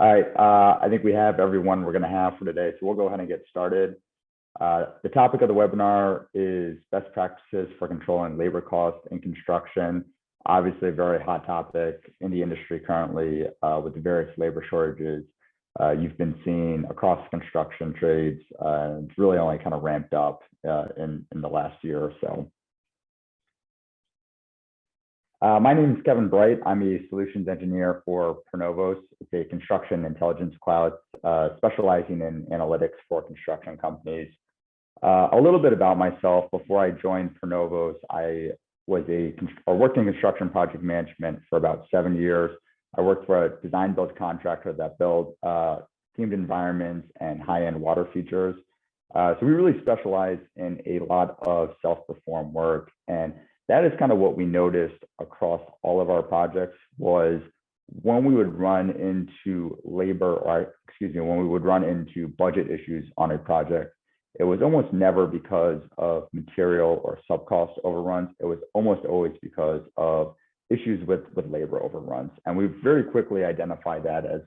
All right, I think we have everyone we're going to have for today, so we'll go ahead and get started. The topic of the webinar is best practices for controlling labor costs in construction. Obviously, a very hot topic in the industry currently with the various labor shortages you've been seeing across construction trades. It's really only kind of ramped up in the last year or so. My name is Kevin Bright. I'm a solutions engineer for ProNovos. It's a construction intelligence cloud specializing in analytics for construction companies. A little bit about myself. Before I joined ProNovos, I worked in construction project management for about 7 years. I worked for a design build contractor that built themed environments and high-end water features. So we really specialize in a lot of self-perform work, and that is kind of what we noticed across all of our projects was when we would run into when we would run into budget issues on a project, it was almost never because of material or sub-cost overruns. It was almost always because of issues with labor overruns. And we very quickly identified that as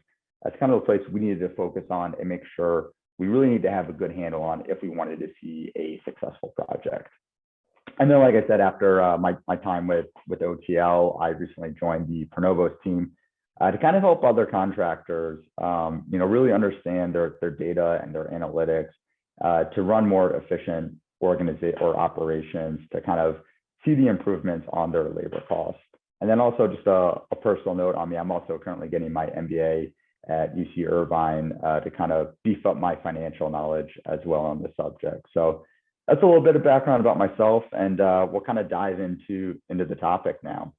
kind of a place we needed to focus on and make sure we really need to have a good handle on if we wanted to see a successful project. And then, like I said, after my time with OTL, I recently joined the ProNovos team to kind of help other contractors, really understand their data and their analytics to run more efficient operations, to kind of see the improvements on their labor costs. And then also just a personal note on me, I'm also currently getting my MBA at UC Irvine to kind of beef up my financial knowledge as well on the subject. So that's a little bit of background about myself, and we'll kind of dive into the topic now.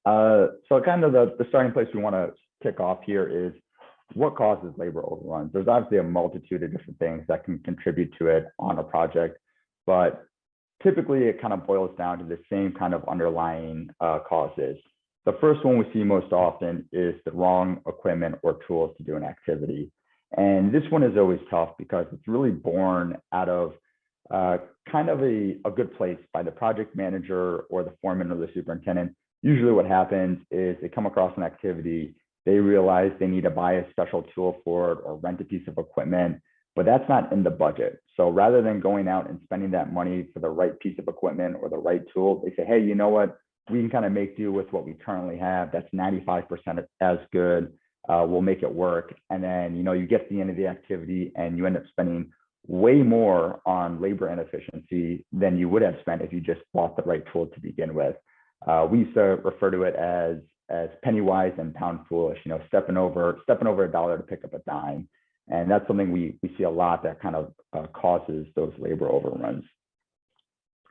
So kind of the starting place we want to kick off here is what causes labor overruns. There's obviously a multitude of different things that can contribute to it on a project, but typically it kind of boils down to the same kind of underlying causes. The first one we see most often is the wrong equipment or tools to do an activity. And this one is always tough because it's really born out of kind of a good place by the project manager or the foreman or the superintendent. Usually what happens is they come across an activity, they realize they need to buy a special tool for it or rent a piece of equipment, but that's not in the budget. So rather than going out and spending that money for the right piece of equipment or the right tool, they say, hey, you know what? We can kind of make do with what we currently have. That's 95% as good. We'll make it work. And then, you get to the end of the activity and you end up spending way more on labor inefficiency than you would have spent if you just bought the right tool to begin with. We used to refer to it as penny wise and pound foolish, stepping over a dollar to pick up a dime. And that's something we see a lot that kind of causes those labor overruns.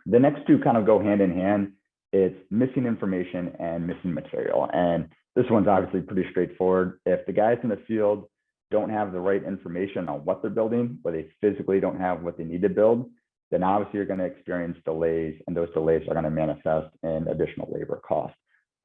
The next two kind of go hand in hand. It's missing information and missing material. And this one's obviously pretty straightforward. If the guys in the field don't have the right information on what they're building, or they physically don't have what they need to build, then obviously you're going to experience delays, and those delays are going to manifest in additional labor costs.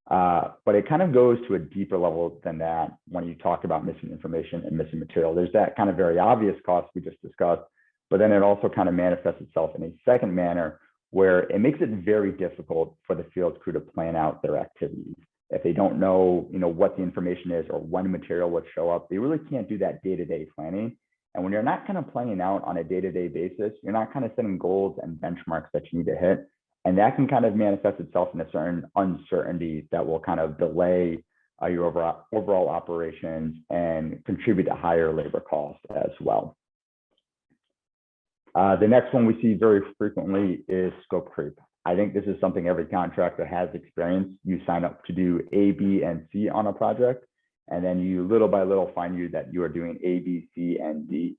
But it kind of goes to a deeper level than that when you talk about missing information and missing material. There's that kind of very obvious cost we just discussed, but then it also kind of manifests itself in a second manner where it makes it very difficult for the field crew to plan out their activities. If they don't know, what the information is or when material would show up, they really can't do that day-to-day planning. And when you're not kind of planning out on a day-to-day basis, you're not kind of setting goals and benchmarks that you need to hit. And that can kind of manifest itself in a certain uncertainty that will kind of delay your overall operations and contribute to higher labor costs as well. The next one we see very frequently is scope creep. I think this is something every contractor has experienced. You sign up to do A, B, and C on a project, and then you little by little find that you are doing A, B, C, and D.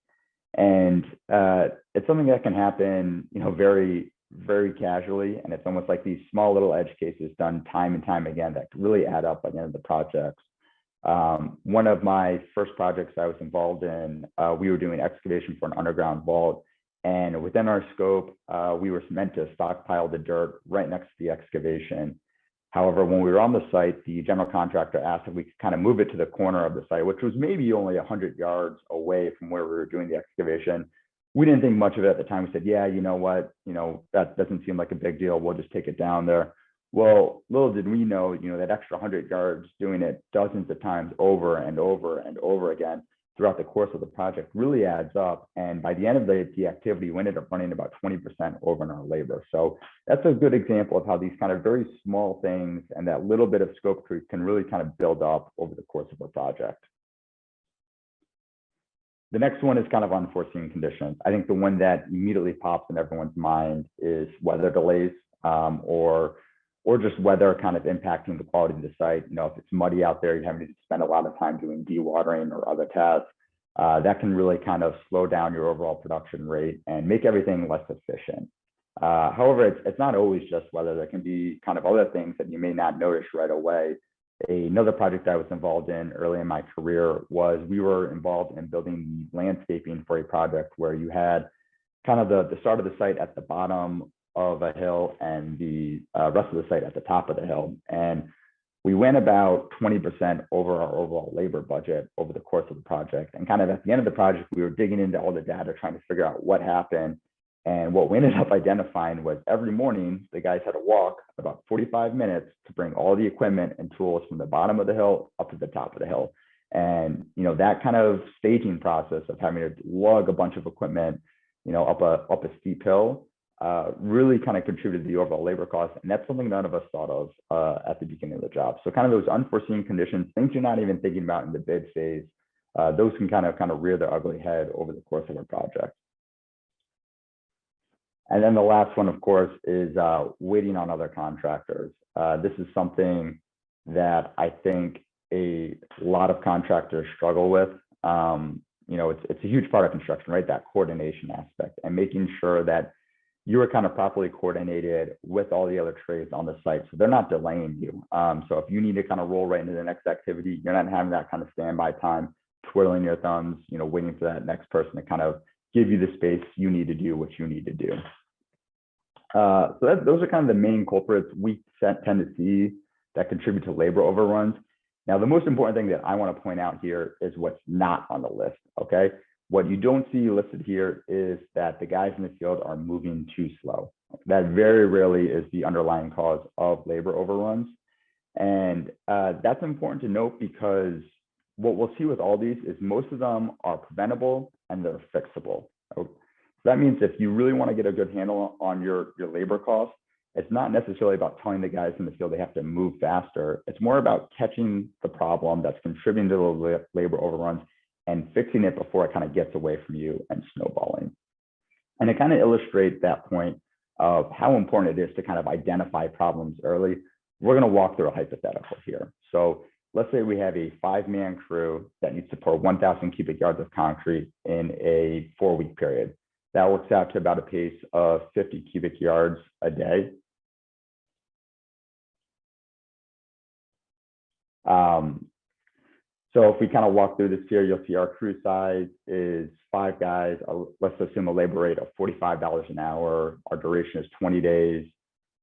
And it's something that can happen, very, very casually. And it's almost like these small little edge cases done time and time again that really add up at the end of the projects. One of my first projects I was involved in, we were doing excavation for an underground vault. And within our scope, we were meant to stockpile the dirt right next to the excavation. However, when we were on the site, the general contractor asked if we could kind of move it to the corner of the site, which was maybe only 100 yards away from where we were doing the excavation. We didn't think much of it at the time. We said, yeah, you know what, that doesn't seem like a big deal. We'll just take it down there. Well, little did we know, that extra 100 yards, doing it dozens of times over and over and over again throughout the course of the project really adds up. And by the end of the activity, we ended up running about 20% over in our labor. So that's a good example of how these kind of very small things and that little bit of scope creep can really kind of build up over the course of a project. The next one is kind of unforeseen conditions. I think the one that immediately pops in everyone's mind is weather delays, or just weather kind of impacting the quality of the site. If it's muddy out there, you're having to spend a lot of time doing dewatering or other tasks. That can really kind of slow down your overall production rate and make everything less efficient. However, it's not always just weather. There can be kind of other things that you may not notice right away. Another project I was involved in early in my career was we were involved in building the landscaping for a project where you had kind of the start of the site at the bottom of a hill and the rest of the site at the top of the hill. And we went about 20% over our overall labor budget over the course of the project. And kind of at the end of the project, we were digging into all the data, trying to figure out what happened. And what we ended up identifying was every morning, the guys had to walk about 45 minutes to bring all the equipment and tools from the bottom of the hill up to the top of the hill. And, that kind of staging process of having to lug a bunch of equipment, up a steep hill, really kind of contributed to the overall labor cost. And that's something none of us thought of at the beginning of the job. So kind of those unforeseen conditions, things you're not even thinking about in the bid phase, those can kind of rear their ugly head over the course of a project. And then the last one, of course, is waiting on other contractors. This is something that I think a lot of contractors struggle with. It's a huge part of construction, right? That coordination aspect and making sure that you are kind of properly coordinated with all the other trades on the site. So they're not delaying you. So if you need to kind of roll right into the next activity, you're not having that kind of standby time, twiddling your thumbs, waiting for that next person to kind of give you the space you need to do what you need to do. Those are kind of the main culprits we tend to see that contribute to labor overruns. Now, the most important thing that I want to point out here is what's not on the list, okay? What you don't see listed here is that the guys in the field are moving too slow. That very rarely is the underlying cause of labor overruns. And that's important to note because what we'll see with all these is most of them are preventable and they're fixable. So that means if you really want to get a good handle on your labor costs, it's not necessarily about telling the guys in the field they have to move faster. It's more about catching the problem that's contributing to the labor overruns and fixing it before it kind of gets away from you and snowballing. And to kind of illustrate that point of how important it is to kind of identify problems early, we're going to walk through a hypothetical here. So let's say we have a 5-man crew that needs to pour 1,000 cubic yards of concrete in a 4-week period. That works out to about a pace of 50 cubic yards a day. So if we kind of walk through this here, you'll see our crew size is 5 guys. Let's assume a labor rate of $45 an hour. Our duration is 20 days.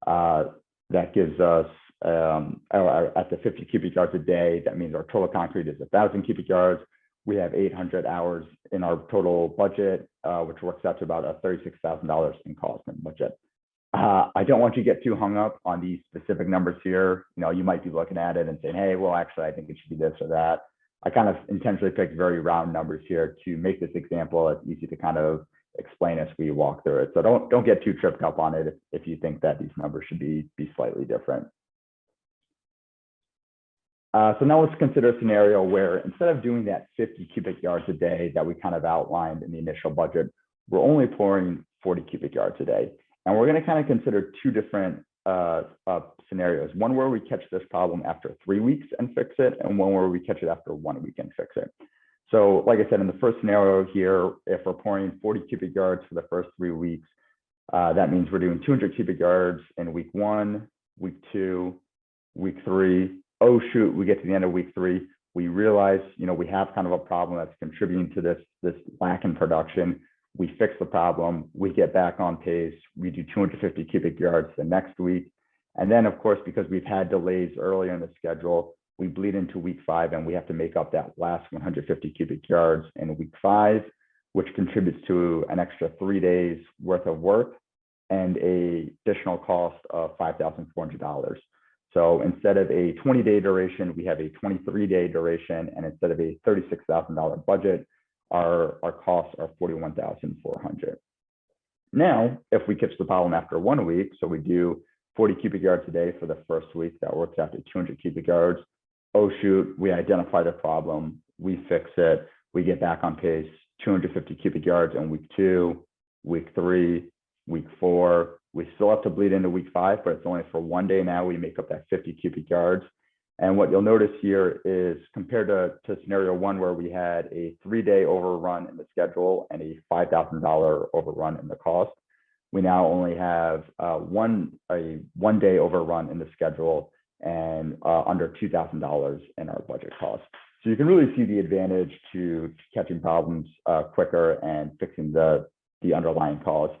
That gives us, at the 50 cubic yards a day, that means our total concrete is 1,000 cubic yards. We have 800 hours in our total budget, which works out to about $36,000 in cost and budget. I don't want you to get too hung up on these specific numbers here. You might be looking at it and saying, hey, well, actually, I think it should be this or that. I kind of intentionally picked very round numbers here to make this example as easy to kind of explain as we walk through it. So don't get too tripped up on it if you think that these numbers should be slightly different. So now let's consider a scenario where instead of doing that 50 cubic yards a day that we kind of outlined in the initial budget, we're only pouring 40 cubic yards a day. And we're going to kind of consider 2 different scenarios. One where we catch this problem after 3 weeks and fix it, and one where we catch it after 1 week and fix it. So like I said, in the first scenario here, if we're pouring 40 cubic yards for the first 3 weeks, that means we're doing 200 cubic yards in week 1, week 2, week 3. Oh, shoot, we get to the end of week 3. We realize, we have kind of a problem that's contributing to this lack in production. We fix the problem, we get back on pace, we do 250 cubic yards the next week. And then, of course, because we've had delays earlier in the schedule, we bleed into week 5 and we have to make up that last 150 cubic yards in week 5, which contributes to an extra 3 days worth of work. and a additional cost of $5,400. So instead of a 20-day duration, we have a 23-day duration, and instead of a $36,000 budget, our costs are $41,400. Now, if we catch the problem after 1 week, so we do 40 cubic yards a day for the first week, that works out to 200 cubic yards. Oh shoot, we identify the problem, we fix it, we get back on pace, 250 cubic yards in week 2, week 3, week 4. We still have to bleed into week 5, but it's only for 1 day now. We make up that 50 cubic yards. And what you'll notice here is compared to scenario 1, where we had a 3-day overrun in the schedule and a $5,000 overrun in the cost, we now only have a 1-day overrun in the schedule and under $2,000 in our budget cost. So you can really see the advantage to catching problems quicker and fixing the underlying cause.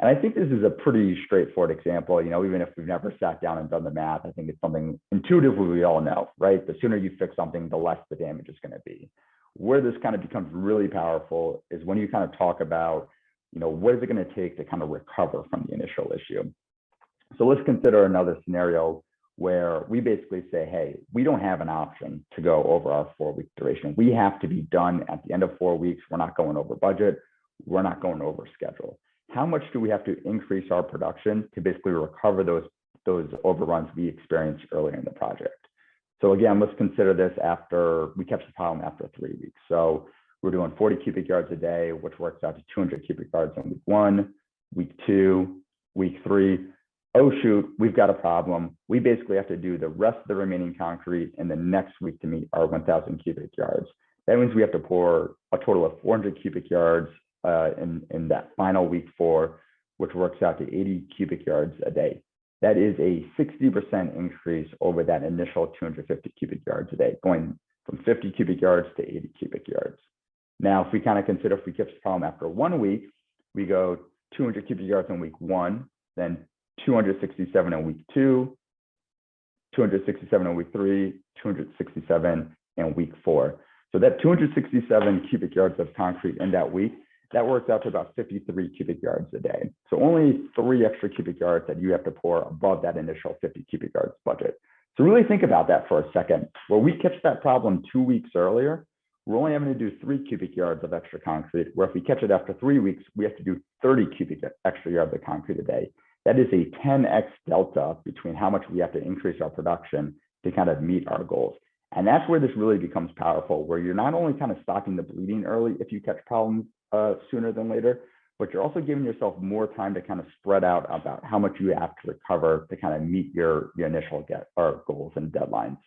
And I think this is a pretty straightforward example. Even if we've never sat down and done the math, I think it's something intuitively we all know, right? The sooner you fix something, the less the damage is going to be. Where this kind of becomes really powerful is when you kind of talk about, what is it going to take to kind of recover from the initial issue? So let's consider another scenario where we basically say, hey, we don't have an option to go over our 4-week duration. We have to be done at the end of 4 weeks. We're not going over budget. We're not going over schedule. How much do we have to increase our production to basically recover those overruns we experienced earlier in the project? So again, let's consider this after we catch the problem after 3 weeks. So we're doing 40 cubic yards a day, which works out to 200 cubic yards in week 1, week 2, week 3. Oh shoot, we've got a problem. We basically have to do the rest of the remaining concrete in the next week to meet our 1,000 cubic yards. That means we have to pour a total of 400 cubic yards in that final week 4, which works out to 80 cubic yards a day. That is a 60% increase over that initial 250 cubic yards a day, going from 50 cubic yards to 80 cubic yards. Now, if we kind of consider if we catch the problem after 1 week, we go 200 cubic yards in week 1, then 267 in week 2, 267 in week 3, 267 in week 4. So that 267 cubic yards of concrete in that week, that works out to about 53 cubic yards a day. So only 3 extra cubic yards that you have to pour above that initial 50 cubic yards budget. So really think about that for a second. Where we catch that problem 2 weeks earlier, we're only having to do 3 cubic yards of extra concrete, where if we catch it after 3 weeks, we have to do 30 cubic extra yards of concrete a day. That is a 10x delta between how much we have to increase our production to kind of meet our goals. And that's where this really becomes powerful, where you're not only kind of stopping the bleeding early if you catch problems sooner than later, but you're also giving yourself more time to kind of spread out about how much you have to recover to kind of meet your initial goals and deadlines.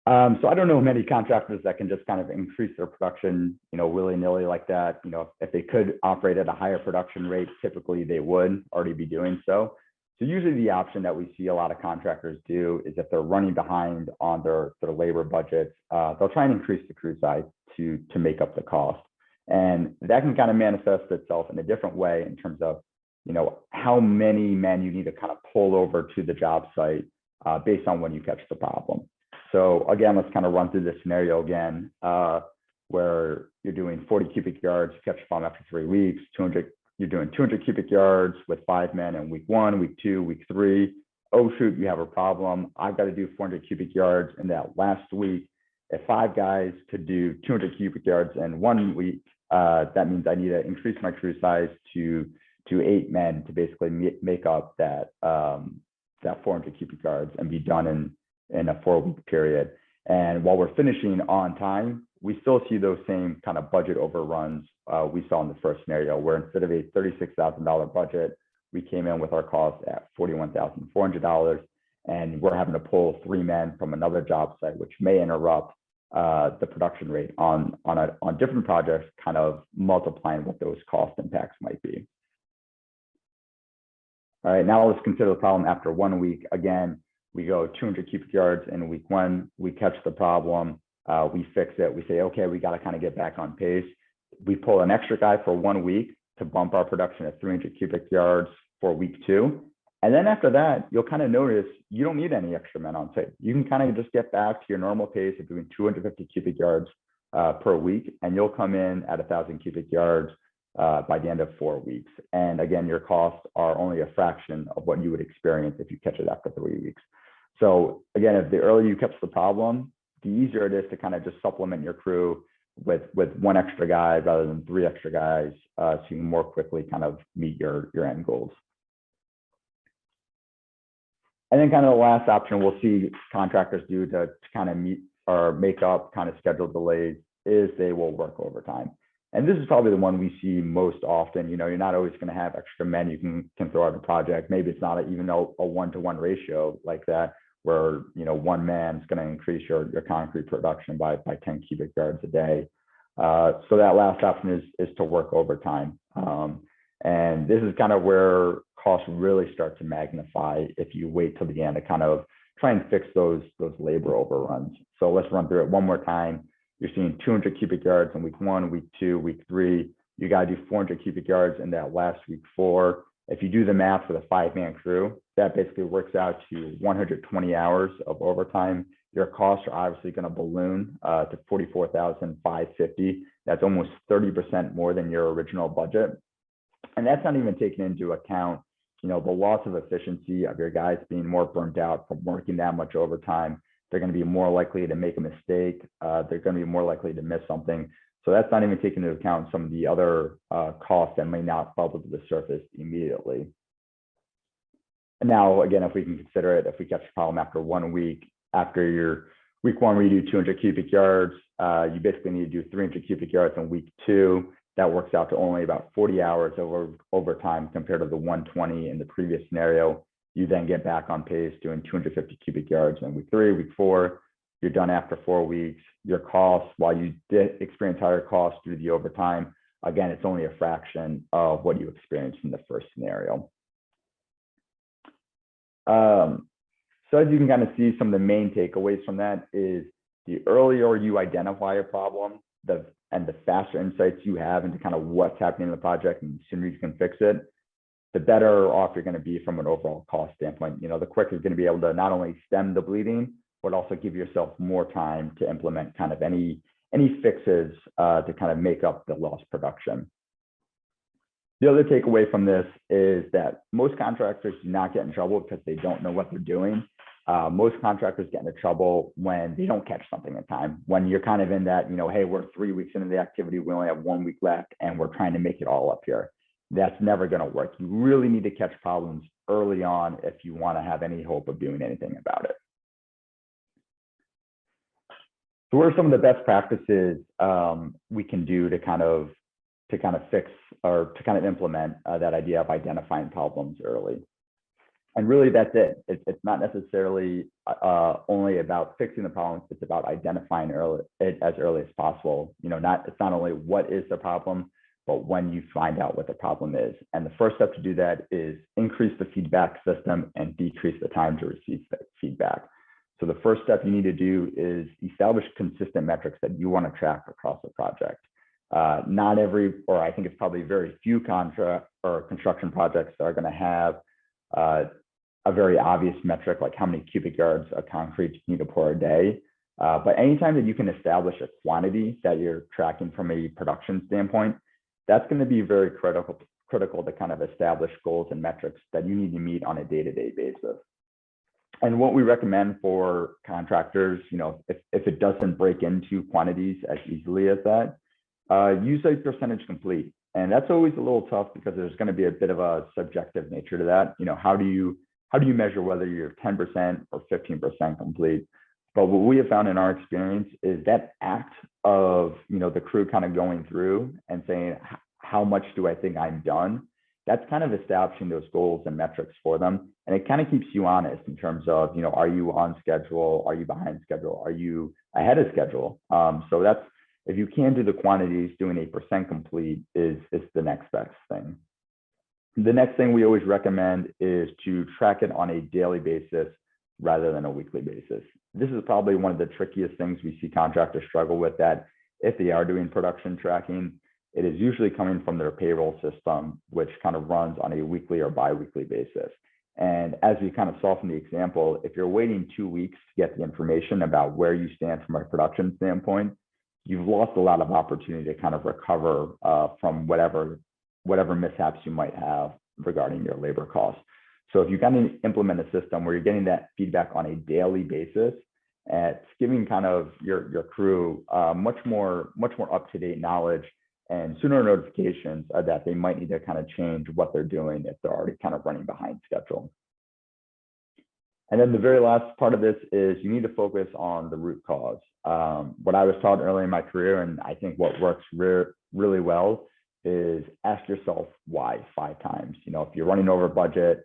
So I don't know many contractors that can just kind of increase their production, willy-nilly like that. If they could operate at a higher production rate, typically they would already be doing so. So usually the option that we see a lot of contractors do is if they're running behind on their labor budgets, they'll try and increase the crew size to make up the cost. And that can kind of manifest itself in a different way in terms of, how many men you need to kind of pull over to the job site based on when you catch the problem. So again, let's kind of run through this scenario again, where you're doing 40 cubic yards, you catch the problem after 3 weeks, you're doing 200 cubic yards with 5 men in week 1, week 2, week 3. Oh shoot, you have a problem. I've got to do 400 cubic yards in that last week. If 5 guys could do 200 cubic yards in 1 week, that means I need to increase my crew size to 8 men to basically make up that 400 cubic yards and be done in a 4-week period. And while we're finishing on time, we still see those same kind of budget overruns we saw in the first scenario, where instead of a $36,000 budget, we came in with our cost at $41,400, and we're having to pull 3 men from another job site, which may interrupt the production rate on different projects, kind of multiplying what those cost impacts might be. All right, now let's consider the problem after 1 week. Again, we go 200 cubic yards in week 1, we catch the problem, we fix it, we say, okay, we got to kind of get back on pace. We pull an extra guy for 1 week to bump our production at 300 cubic yards for week 2. And then after that, you'll kind of notice you don't need any extra men on site. You can kind of just get back to your normal pace of doing 250 cubic yards per week, and you'll come in at 1,000 cubic yards by the end of 4 weeks. And again, your costs are only a fraction of what you would experience if you catch it after 3 weeks. So again, if the earlier you catch the problem, the easier it is to kind of just supplement your crew with one extra guy rather than 3 extra guys, so you can more quickly kind of meet your end goals. And then kind of the last option we'll see contractors do to kind of meet or make up kind of schedule delays is they will work overtime. And this is probably the one we see most often. You know, you're not always going to have extra men you can throw at a project. Maybe it's not even a 1-to-1 ratio like that, where, you know, one man's going to increase your concrete production by 10 cubic yards a day. So that last option is to work overtime. And this is kind of where costs really start to magnify if you wait till the end to kind of try and fix those labor overruns. So let's run through it one more time. You're seeing 200 cubic yards in week 1, week 2, week 3. You got to do 400 cubic yards in that last week 4. If you do the math with a 5-man crew, that basically works out to 120 hours of overtime. Your costs are obviously going to balloon to $44,550. That's almost 30% more than your original budget. And that's not even taking into account, you know, the loss of efficiency of your guys being more burnt out from working that much overtime. They're going to be more likely to make a mistake. They're going to be more likely to miss something. So that's not even taking into account some of the other costs that may not bubble to the surface immediately. And now, again, if we can consider it, if we catch a problem after 1 week, after your week 1 where you do 200 cubic yards, you basically need to do 300 cubic yards in week 2. That works out to only about 40 hours overtime compared to the 120 in the previous scenario. You then get back on pace doing 250 cubic yards in week 3, week 4. You're done after 4 weeks. Your costs, while you did experience higher costs due to the overtime, again, it's only a fraction of what you experienced in the first scenario. So as you can kind of see, some of the main takeaways from that is the earlier you identify a problem, and the faster insights you have into kind of what's happening in the project and the sooner you can fix it, the better off you're going to be from an overall cost standpoint. You know, the quicker you're going to be able to not only stem the bleeding, but also give yourself more time to implement kind of any fixes to kind of make up the lost production. The other takeaway from this is that most contractors do not get in trouble because they don't know what they're doing. Most contractors get into trouble when they don't catch something in time, when you're kind of in that, you know, hey, we're 3 weeks into the activity, we only have 1 week left, and we're trying to make it all up here. That's never going to work. You really need to catch problems early on if you want to have any hope of doing anything about it. So what are some of the best practices we can do to kind of fix or to kind of implement that idea of identifying problems early? And really, that's it. It's not necessarily only about fixing the problems. It's about identifying it as early as possible. You know, it's not only what is the problem, but when you find out what the problem is. And the first step to do that is increase the feedback system and decrease the time to receive feedback. So the first step you need to do is establish consistent metrics that you want to track across the project. Not every, or I think it's probably very few contract or construction projects that are going to have a very obvious metric like how many cubic yards of concrete you need to pour a day. But anytime that you can establish a quantity that you're tracking from a production standpoint, that's going to be very critical to kind of establish goals and metrics that you need to meet on a day-to-day basis. And what we recommend for contractors, you know, if it doesn't break into quantities as easily as that, use a percentage complete. And that's always a little tough because there's going to be a bit of a subjective nature to that. You know, how do you measure whether you're 10% or 15% complete? But what we have found in our experience is that act of, you know, the crew kind of going through and saying, how much do I think I'm done? That's kind of establishing those goals and metrics for them. And it kind of keeps you honest in terms of, you know, are you on schedule? Are you behind schedule? Are you ahead of schedule? So that's, if you can do the quantities, doing a percent complete is the next best thing. The next thing we always recommend is to track it on a daily basis rather than a weekly basis. This is probably one of the trickiest things we see contractors struggle with, that if they are doing production tracking, it is usually coming from their payroll system, which kind of runs on a weekly or bi-weekly basis. And as we kind of saw from the example, if you're waiting 2 weeks to get the information about where you stand from a production standpoint, you've lost a lot of opportunity to kind of recover from whatever whatever mishaps you might have regarding your labor costs. So if you kind of implement a system where you're getting that feedback on a daily basis, it's giving kind of your crew much more up-to-date knowledge and sooner notifications that they might need to kind of change what they're doing if they're already kind of running behind schedule. And then the very last part of this is you need to focus on the root cause. What I was taught early in my career, and I think what works really well, is ask yourself why 5 times. You know, if you're running over budget,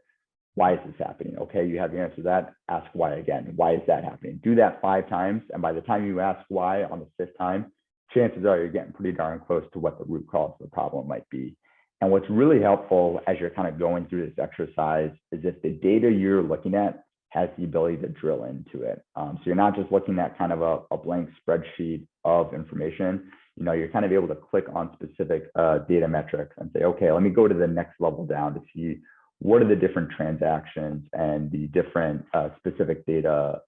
why is this happening? Okay, you have the answer to that, ask why again. Why is that happening? Do that 5 times, and by the time you ask why on the 5th time, chances are you're getting pretty darn close to what the root cause of the problem might be. And what's really helpful as you're kind of going through this exercise is if the data you're looking at has the ability to drill into it. So you're not just looking at kind of a blank spreadsheet of information. You know, you're kind of able to click on specific data metrics and say, okay, let me go to the next level down to see what are the different transactions and the different specific data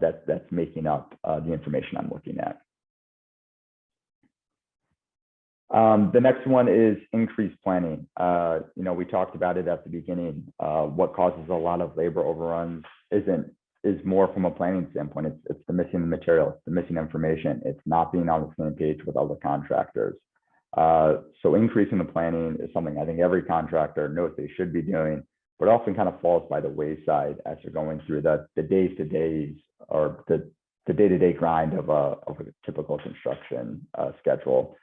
that's making up the information I'm looking at. The next one is increased planning. You know, we talked about it at the beginning. What causes a lot of labor overruns is more from a planning standpoint. It's the missing material, it's the missing information. It's not being on the same page with other contractors. So increasing the planning is something I think every contractor knows they should be doing, but often kind of falls by the wayside as you're going through the days or the day-to-day grind of a typical construction schedule.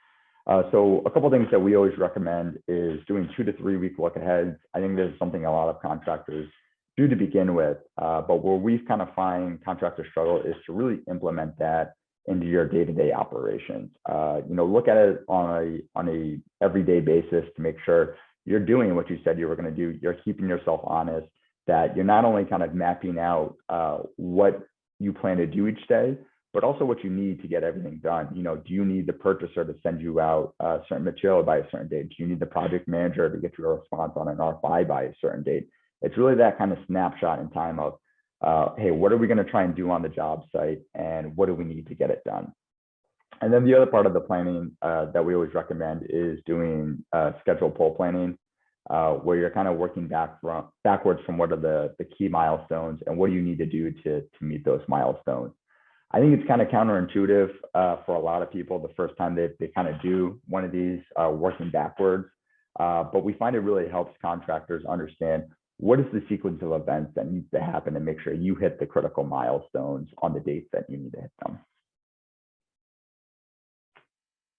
So a couple of things that we always recommend is doing 2 to 3 week look ahead. I think this is something a lot of contractors do to begin with, but where we've kind of find contractors struggle is to really implement that into your day-to-day operations. You know, look at it on a everyday basis to make sure you're doing what you said you were going to do. You're keeping yourself honest, that you're not only kind of mapping out what you plan to do each day, but also what you need to get everything done. You know, do you need the purchaser to send you out certain material by a certain date? Do you need the project manager to get you a response on an RFI by a certain date? It's really that kind of snapshot in time of, hey, what are we going to try and do on the job site, and what do we need to get it done? And then the other part of the planning that we always recommend is doing schedule pull planning, where you're kind of working backwards from what are the key milestones and what do you need to do to meet those milestones. I think it's kind of counterintuitive for a lot of people the first time they kind of do one of these working backwards, but we find it really helps contractors understand what is the sequence of events that needs to happen to make sure you hit the critical milestones on the dates that you need to hit them.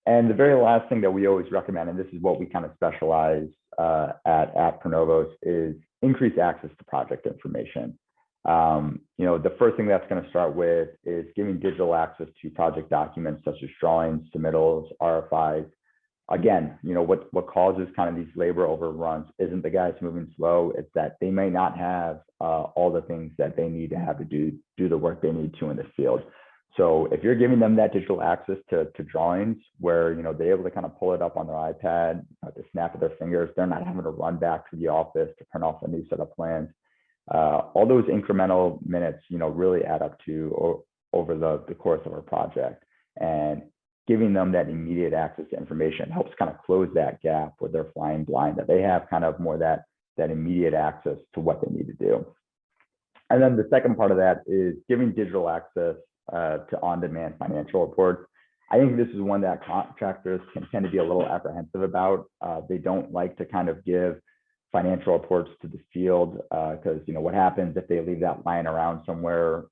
And the very last thing that we always recommend, and this is what we kind of specialize at ProNovos, is increase access to project information. You know, the first thing that's going to start with is giving digital access to project documents such as drawings, submittals, RFIs. Again, you know, what causes kind of these labor overruns isn't the guys moving slow. It's that they may not have all the things that they need to have to do the work they need to in the field. So if you're giving them that digital access to drawings where, you know, they're able to kind of pull it up on their iPad, the snap of their fingers, they're not having to run back to the office to print off a new set of plans. All those incremental minutes, you know, really add up to over the course of our project, and giving them that immediate access to information helps kind of close that gap where they're flying blind, that they have kind of more that immediate access to what they need to do. And then the second part of that is giving digital access to on-demand financial reports. I think this is one that contractors can tend to be a little apprehensive about. They don't like to kind of give financial reports to the field because, you know, what happens if they leave that lying around somewhere,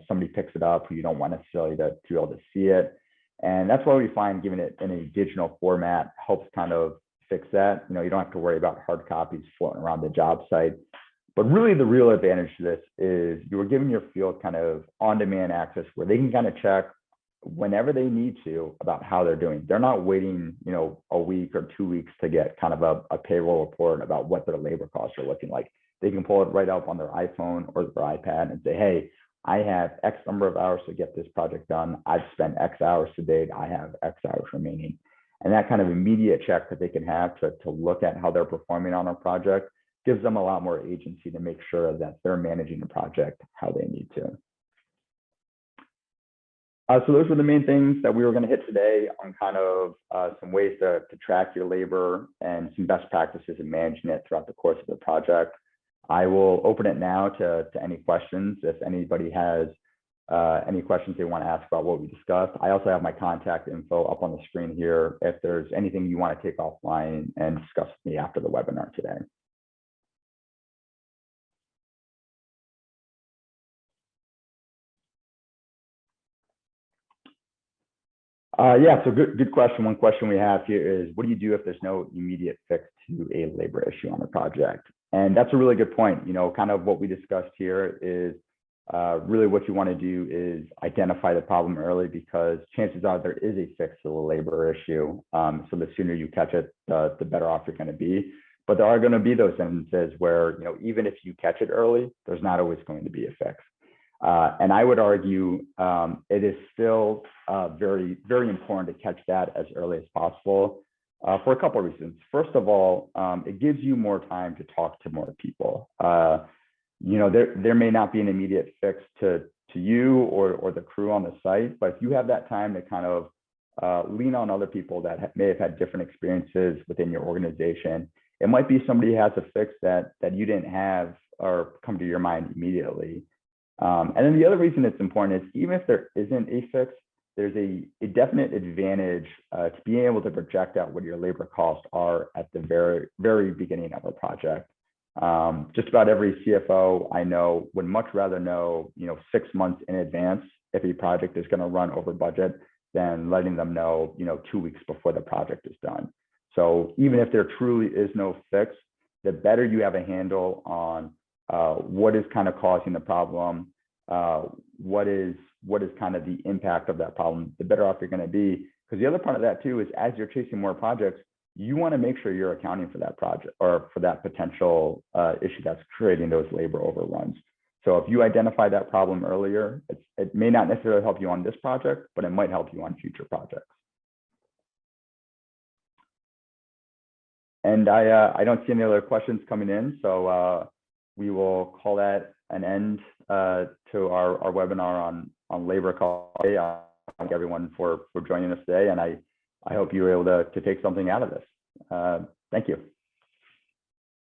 somebody picks it up who you don't want necessarily to be able to see it. And that's why we find giving it in a digital format helps kind of fix that. You know, you don't have to worry about hard copies floating around the job site. But really the real advantage to this is you are giving your field kind of on-demand access where they can kind of check whenever they need to about how they're doing. They're not waiting, you know, a week or 2 weeks to get kind of a payroll report about what their labor costs are looking like. They can pull it right up on their iPhone or their iPad and say, hey, I have X number of hours to get this project done. I've spent X hours to date. I have X hours remaining. And that kind of immediate check that they can have to look at how they're performing on a project gives them a lot more agency to make sure that they're managing the project how they need to. So those were the main things that we were going to hit today on kind of some ways to track your labor and some best practices in managing it throughout the course of the project. I will open it now to any questions. If anybody has any questions they want to ask about what we discussed. I also have my contact info up on the screen here if there's anything you want to take offline and discuss with me after the webinar today. Yeah, so good question. One question we have here is, what do you do if there's no immediate fix to a labor issue on a project? And that's a really good point. You know, kind of what we discussed here is really what you want to do is identify the problem early, because chances are there is a fix to the labor issue. So the sooner you catch it, the better off you're going to be. But there are going to be those instances where, you know, even if you catch it early, there's not always going to be a fix. And I would argue it is still very, very important to catch that as early as possible for a couple of reasons. First of all, it gives you more time to talk to more people. You know, there may not be an immediate fix to you or the crew on the site, but if you have that time to kind of lean on other people that may have had different experiences within your organization, it might be somebody who has a fix that you didn't have or come to your mind immediately. And then the other reason it's important is, even if there isn't a fix, there's a definite advantage to being able to project out what your labor costs are at the very, very beginning of a project. Just about every CFO I know would much rather know, 6 months in advance if a project is going to run over budget than letting them know, 2 weeks before the project is done. So even if there truly is no fix, the better you have a handle on what is kind of causing the problem, what is kind of the impact of that problem, the better off you're going to be. Because the other part of that too is, as you're chasing more projects, you want to make sure you're accounting for that project or for that potential issue that's creating those labor overruns. So if you identify that problem earlier, it may not necessarily help you on this project, but it might help you on future projects. And I don't see any other questions coming in, so we will call that an end to our webinar on labor cost. Thank everyone for joining us today, and I hope you were able to take something out of this. Thank you.